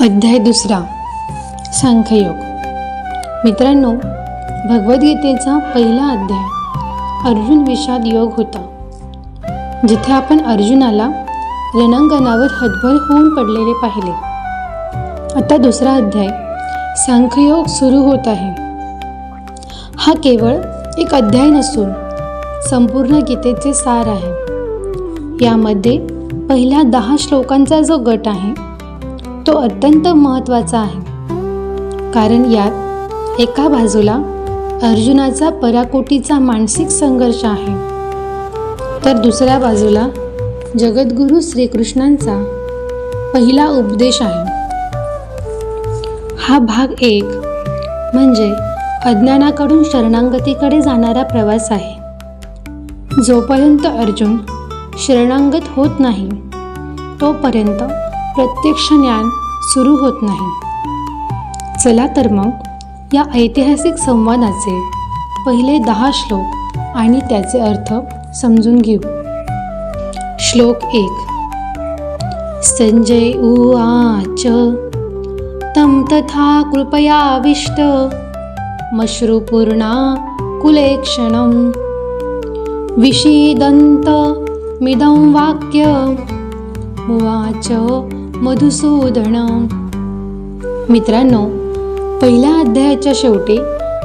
अध्याय 2 सांख्ययोग. मित्रांनो, भगवद्गीतेचा पहिला अध्याय अर्जुन विषाद योग होता, जिथे आपण अर्जुनाला रणांगणावर हतबल होऊन पडलेले पाहिले. आता दुसरा अध्याय सांख्ययोग सुरू होत आहे. हा केवळ एक अध्याय नसून संपूर्ण गीतेचे सार आहे. यामध्ये पहिल्या 10 श्लोकांचा जो गट आहे तो अत्यंत महत्त्वाचा आहे, कारण यात एका बाजूला अर्जुनाचा पराकोटीचा मानसिक संघर्ष आहे, तर दुसऱ्या बाजूला जगद्गुरू श्रीकृष्णांचा पहिला उपदेश आहे. हा भाग 1 म्हणजे अज्ञानाकडून शरणागतीकडे जाणारा प्रवास आहे. जोपर्यंत अर्जुन शरणागत होत नाही तोपर्यंत प्रत्यक्ष ज्ञान सुरू होत नाही. चला तर मग या ऐतिहासिक संवादाचे पहिले 10 श्लोक आणि त्याचे अर्थ समजून घेऊ. श्लोक 1. संजय उवाच तं तथा कृपयाविष्ट मश्रुपूर्णा कुलेक्षणं विषीदन्त मिदं वाक्यम् उवाच मधुसूदन. मित्रांनो, पहिल्या अध्यायाच्या शेवटी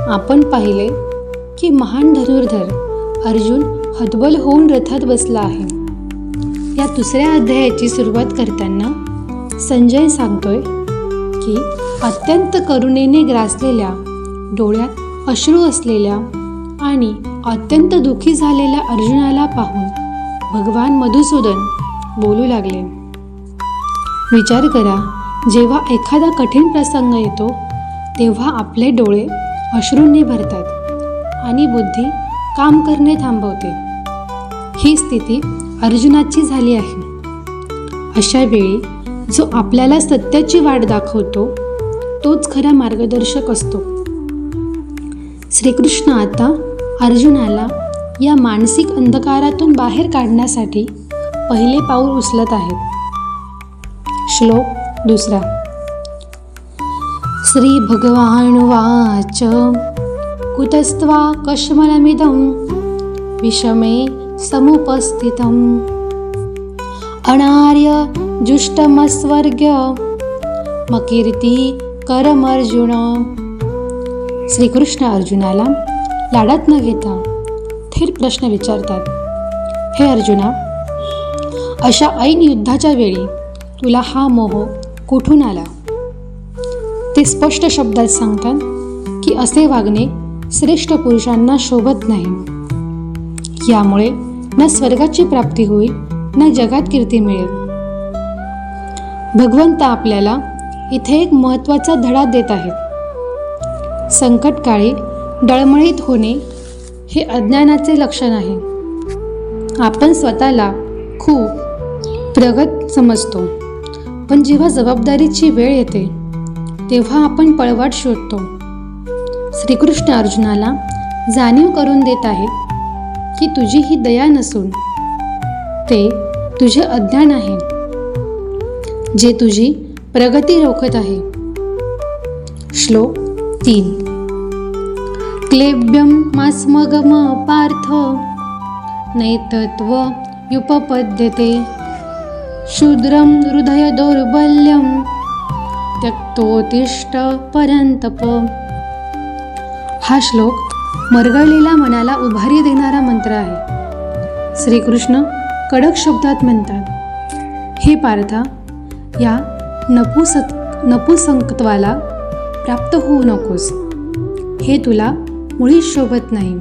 आपण पाहिले की महान धनुर्धर अर्जुन हतबल होऊन रथात बसला आहे. या दुसऱ्या अध्यायाची सुरुवात करताना संजय सांगतोय की अत्यंत करुणेने ग्रासलेल्या, डोळ्यात अश्रू असलेल्या आणि अत्यंत दुःखी झालेल्या अर्जुनाला पाहून भगवान मधुसूदन बोलू लागले. विचार करा, जेव्हा एखादा कठीण प्रसंग येतो तेव्हा आपले डोळे अश्रूंनी भरतात आणि बुद्धी काम करणे थांबवते. ही स्थिती अर्जुनाची झाली आहे. अशा वेळी जो आपल्याला सत्याची वाट दाखवतो तोच खरा मार्गदर्शक असतो. श्रीकृष्ण आता अर्जुनाला या मानसिक अंधकारातून बाहेर काढण्यासाठी पहिले पाऊल उचलत आहेत. श्लोक 2. श्री भगवानुवाच कुतस्त्वा कश्मलमिदं विषमे समुपस्थितम् अनार्य जुष्टमस्वर्ग्य मकीर्ती करमर्जुन. श्रीकृष्ण अर्जुनाला लाडात न घेता थेट प्रश्न विचारतात. हे अर्जुना, अशा ऐन युद्धाच्या वेळी तुला हा मोह कुठून आला? ते स्पष्ट शब्दात सांगतात की असे वागणे श्रेष्ठ पुरुषांना शोभत नाही. यामुळे ना स्वर्गाची प्राप्ती होईल ना जगात कीर्ती मिळेल. भगवंत आपल्याला इथे एक महत्त्वाचा धडा देत आहेत. संकटकाळी डळमळीत होणे हे अज्ञानाचे लक्षण आहे. आपण स्वतःला खूप प्रगत समजतो, पण जेव्हा जबाबदारीची वेळ येते तेव्हा आपण पळवाट शोधतो. श्रीकृष्ण अर्जुनाला जाणीव करून देत आहेत की तुझी ही दया नसून ते तुझे अज्ञान आहे, जे तुझी प्रगती रोखत आहे. श्लोक 3. क्लेब्यं मास्मगम पार्थ नैतत्व युपपद्यते शूद्रं हृदय दौर्बल्यं त्यक्तोत्तिष्ठ परन्तप. हा श्लोक मरगळलेल्या मनाला उभारी देणारा मंत्र आहे. श्रीकृष्ण कडक शब्दात म्हणतात, हे पार्था, या नपुसंकत्वाला प्राप्त होऊ नकोस. हे तुला मुळीच शोभत नाही.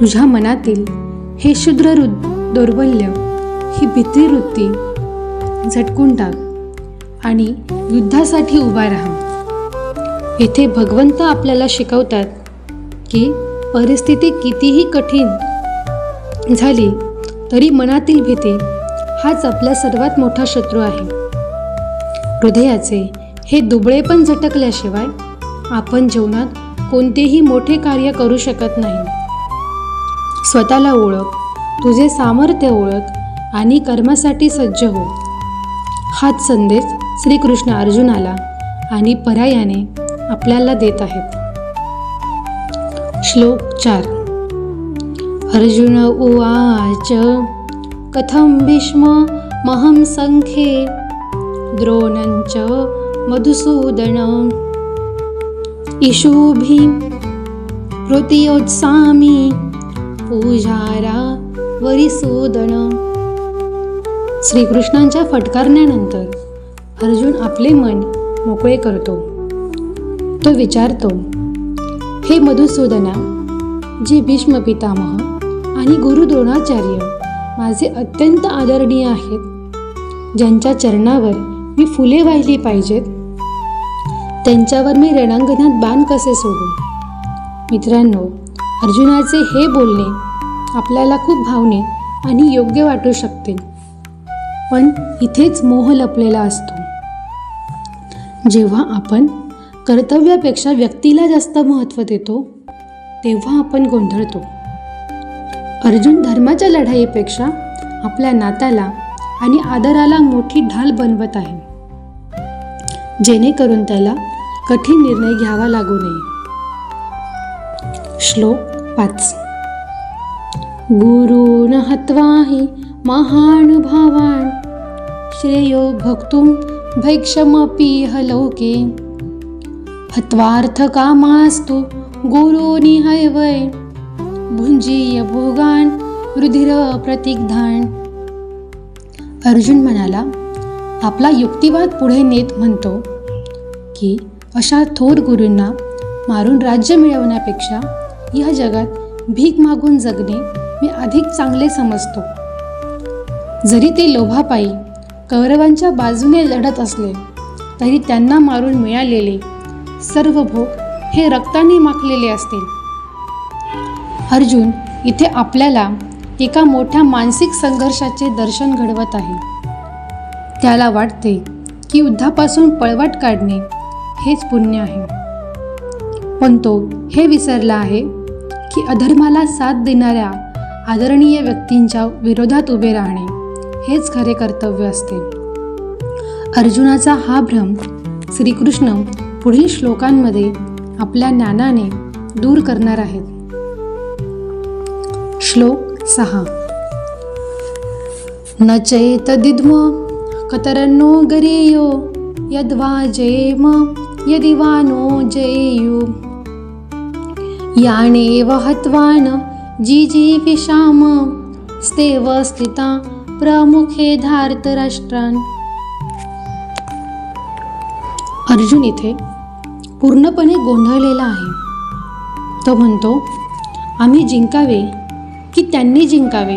तुझ्या मनातील हे शूद्र दौर्बल्य, ही भीती वृत्ती झटकून टाक आणि युद्धासाठी उभा राहा. येथे भगवंत आपल्याला शिकवतात की परिस्थिती कितीही कठीण झाली तरी मनातील भीती हाच आपला सर्वात मोठा शत्रू आहे. हृदयाचे हे दुबळेपण झटकल्याशिवाय आपण जीवनात कोणतेही मोठे कार्य करू शकत नाही. स्वतःला ओळख, तुझे सामर्थ्य ओळख आणि कर्मासाठी सज्ज हो. हाच संदेश श्रीकृष्ण अर्जुनाला आणि पर्यायाने आपल्याला देत आहेत. श्लोक 4. अर्जुन उवाच कथं भीष्म महं संख्ये द्रोणञ्च मधुसूदन इषुभि प्रतियोत्सामि पूजारा वरिसूदन. श्रीकृष्णांच्या फटकारण्यानंतर अर्जुन आपले मन मोकळे करतो. तो विचारतो, हे मधुसूदना, जे भीष्म पितामह आणि गुरु द्रोणाचार्य माझे अत्यंत आदरणीय आहेत, ज्यांच्या चरणावर मी फुले वाहिली पाहिजेत, त्यांच्यावर मी रणांगणात बाण कसे सोडू? मित्रांनो, अर्जुनाचे हे बोलणे आपल्याला खूप भावनिक आणि योग्य वाटू शकते, पण इथेच मोह लपलेला असतो. जेव्हा आपण कर्तव्यापेक्षा व्यक्तीला जास्त महत्त्व देतो, तेव्हा आपण गोंधळतो. अर्जुन धर्माच्या लढाईपेक्षा आपल्या नात्याला आणि आदराला मोठी ढाल बनवत आहे, जेणेकरून त्याला कठीण निर्णय घ्यावा लागू नये. श्लोक 5. गुरून् हत्वा हि महानुभावान् श्रेयो भोक्तुं भैक्षमपीह लोके हत्वार्थकामास्तु गुरूनि हैवै भुञ्जीय भोगान् रुधिर प्रतिग्धान्. अर्जुन म्हणाला, आपला युक्तिवाद पुढे नेत म्हणतो की अशा थोर गुरूंना मारून राज्य मिळवण्यापेक्षा या जगात भीक मागून जगणे मी अधिक चांगले समजतो. जरी ते लोभापायी कौरवांच्या बाजूने लढत असले तरी त्यांना मारून मिळालेले सर्व भोग हे रक्ताने माखलेले असतील. अर्जुन इथे आपल्याला एका मोठ्या मानसिक संघर्षाचे दर्शन घडवत आहे. त्याला वाटते की युद्धापासून पळवाट काढणे हेच पुण्य आहे, पण तो हे विसरला आहे की अधर्माला साथ देणाऱ्या आदरणीय व्यक्तींच्या विरोधात उभे राहणे हेच खरे कर्तव्य असते. अर्जुनाचा हा भ्रम श्रीकृष्ण पुढील श्लोकांमध्ये आपल्या ज्ञानाने दूर करणार आहेत. श्लोक 6. न चेतदिद्म कतरन्नो गरेयो यद्वा जयेम यदि वा नो जयेयु यानेव हत्वान जिजीविषाम स्तेव स्थिता प्रमुखे धार्तराष्ट्रान्. अर्जुन इथे पूर्णपणे गोंधळलेला आहे. तो म्हणतो, आम्ही जिंकावे की त्यांनी जिंकावे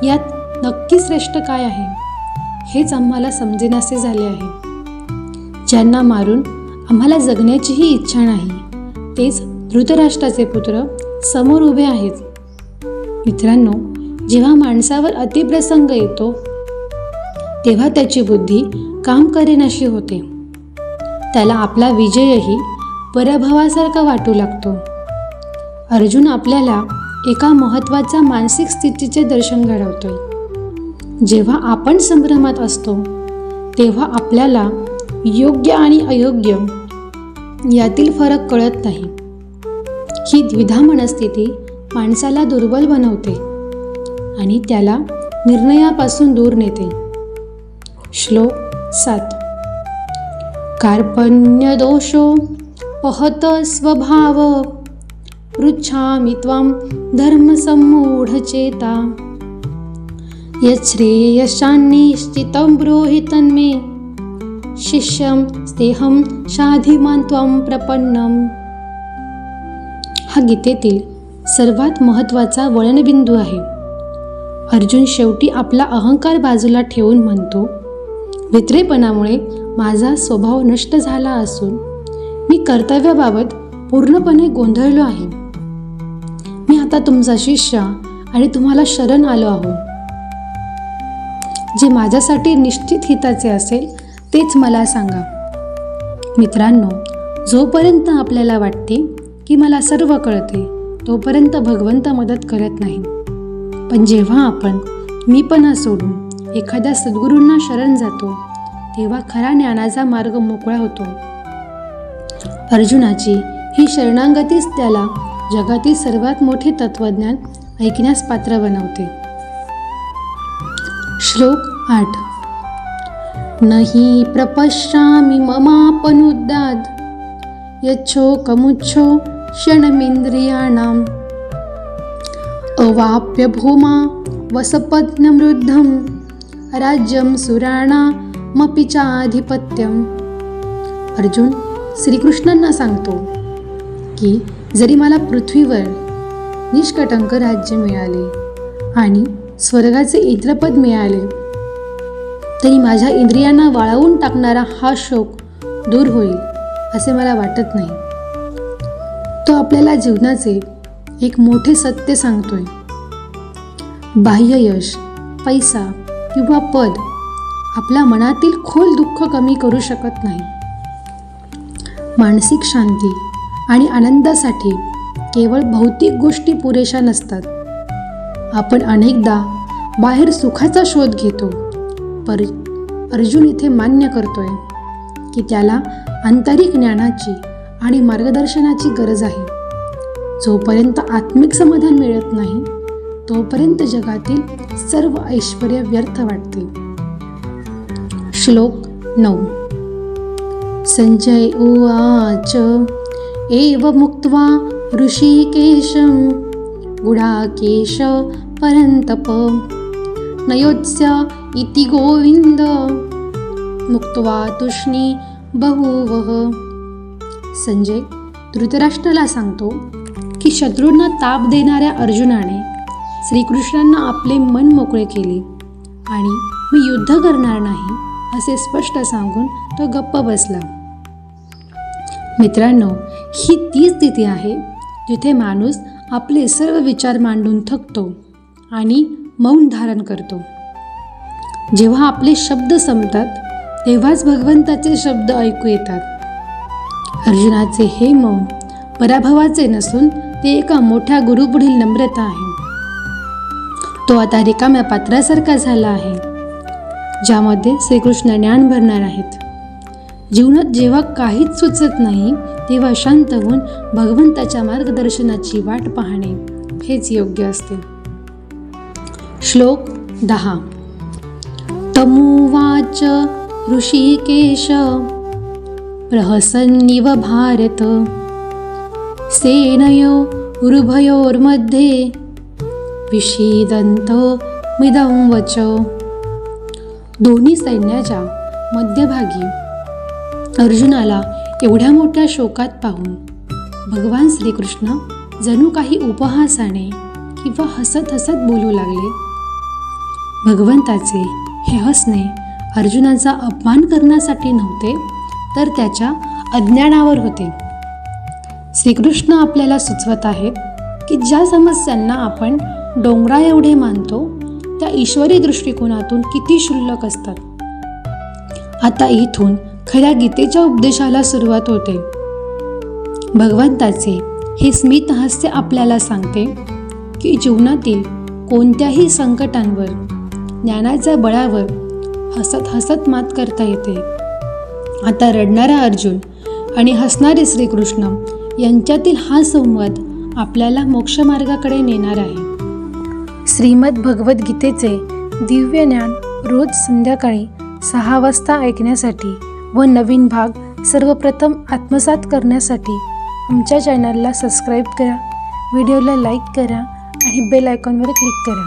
यात नक्की श्रेष्ठ काय आहे हेच आम्हाला समजेनासे झाले आहे. ज्यांना मारून आम्हाला जगण्याचीही इच्छा नाही, तेच धृतराष्ट्राचे पुत्र समोर उभे आहेत. मित्रांनो, जेव्हा माणसावर अतिप्रसंग येतो तेव्हा त्याची बुद्धी काम करेनाशी होते. त्याला आपला विजयही पराभवासारखा वाटू लागतो. अर्जुन आपल्याला एका महत्त्वाच्या मानसिक स्थितीचे दर्शन घडवतोय. जेव्हा आपण संभ्रमात असतो तेव्हा आपल्याला योग्य आणि अयोग्य यातील फरक कळत नाही. ही द्विधा मनस्थिती माणसाला दुर्बल बनवते आणि त्याला निर्णयापासून दूर नेते. श्लोक 7. कार्पण्यदोषो पहत स्वभाव पृच्छामि त्वां धर्मसम्मूढचेता यच्छ्रेयशान्निश्चितं ब्रूहि तन्मे शिष्यं स्तेहं शाधिमान् त्वं प्रपन्नम्. हा गीतेतील सर्वात महत्त्वाचा वळणबिंदू आहे. अर्जुन शेवटी आपला अहंकार बाजूला ठेवून म्हणतो, भित्रेपणामुळे माझा स्वभाव नष्ट झाला असून मी कर्तव्याबाबत पूर्णपणे गोंधळलो आहे. मी आता तुमचा शिष्य आणि तुम्हाला शरण आलो आहो. जे माझ्यासाठी निश्चित हिताचे असेल तेच मला सांगा. मित्रांनो, जोपर्यंत आपल्याला वाटते की मला सर्व कळते तोपर्यंत भगवंत मदत करत नाही. पण जेव्हा आपण मीपणा सोडून एखाद्या सद्गुरूंना शरण जातो तेव्हा खरा ज्ञानाचा मार्ग मोकळा होतो. अर्जुनाची ही शरणागतीच त्याला जगातील सर्वात मोठे तत्वज्ञान ऐकण्यास पात्र बनवते. श्लोक 8. नहि प्रपश्यामि ममापनुद्याद् यच्छोकमुच्छो क्षणमिन्द्रियाणाम् अवाप्य भूमा वसपत्नमृद्धं राज्यं सुराणामपि चाधिपत्यम्. अर्जुन श्रीकृष्णांना सांगतो की जरी मला पृथ्वीवर निष्कटंक राज्य मिळाले आणि स्वर्गाचे इंद्रपद मिळाले तरी माझ्या इंद्रियांना वाळवून टाकणारा हा शोक दूर होईल असे मला वाटत नाही. तो आपल्याला जीवनाचे एक मोठे सत्य सांगतोय. बाह्य यश, पैसा किंवा पद आपल्या मनातील खोल दुःख कमी करू शकत नाही. मानसिक शांती आणि आनंदासाठी केवळ भौतिक गोष्टी पुरेशा नसतात. आपण अनेकदा बाहेर सुखाचा शोध घेतो, पर अर्जुन इथे मान्य करतोय की त्याला आंतरिक ज्ञानाची आणि मार्गदर्शनाची गरज आहे. जोपर्यंत आत्मिक समाधान मिळत नाही तोपर्यंत जगातील सर्व ऐश्वर्य व्यर्थ वाटते. श्लोक 9. संजय उवाच एवं मुक्त्वा ऋषिकेशं गुडाकेश परन्तप नयोत्स्य इति गोविंद मुक्त्वा तुष्णी बहुवः. संजय धृतराष्ट्राला सांगतो की शत्रूंना ताप देणाऱ्या अर्जुनाने श्रीकृष्णांना आपले मन मोकळे केले आणि मी युद्ध करणार नाही असे स्पष्ट सांगून तो गप्प बसला. मित्रांनो, ही ती स्थिती आहे जिथे माणूस आपले सर्व विचार मांडून थकतो आणि मौन धारण करतो. जेव्हा आपले शब्द संपतात तेव्हाच भगवंताचे शब्द ऐकू येतात. अर्जुनाचे हे मौन पराभवाचे नसून ते एका मोठ्या गुरुपुढील नम्रता आहे. तो आता रिकाम्या पात्रासारखा झाला आहे ज्यामध्ये श्रीकृष्ण ज्ञान भरणार आहेत. जीवनात जेव्हा काहीच सुचत नाही तेव्हा शांत होऊन भगवंताच्या मार्गदर्शनाची वाट पाहणे हेच योग्य असते. श्लोक 10. तमुवाच ऋषिकेश प्रहसन्निव भारत सेनयो उभयोर्मध्ये विषीदन्त मिदं वच. दोन्ही सैन्याच्या मध्यभागी अर्जुनाला एवढ्या मोठ्या शोकात पाहून भगवान श्रीकृष्ण जणू काही उपहासाने किंवा हसत हसत बोलू लागले. भगवंताचे हे हसणे अर्जुनाचा अपमान करण्यासाठी नव्हते तर त्याच्या अज्ञानावर होते. श्रीकृष्ण आपल्याला सुचवत आहेत की ज्या समस्यांना आपण डोंगरा एवढे मानतो त्या ईश्वरी दृष्टिकोनातून किती क्षुल्लक असतात. आता इथून खऱ्या गीतेच्या उपदेशाला सुरुवात होते. भगवंताचे हे स्मित हास्य आपल्याला सांगते की जीवनातील कोणत्याही संकटांवर ज्ञानाच्या बळावर हसत हसत मात करता येते. आता रडणारा अर्जुन आणि हसणारे श्रीकृष्ण यांच्यातील हा संवाद आपल्याला मोक्षमार्गाकडे नेणार आहे. श्रीमद भगवद्गीतेचे दिव्य ज्ञान रोज संध्याकाळी 6 वाजता ऐकण्यासाठी व नवीन भाग सर्वप्रथम आत्मसात करण्यासाठी आमच्या चॅनलला सबस्क्राईब करा, व्हिडिओला लाईक करा आणि बेल आयकॉनवर क्लिक करा.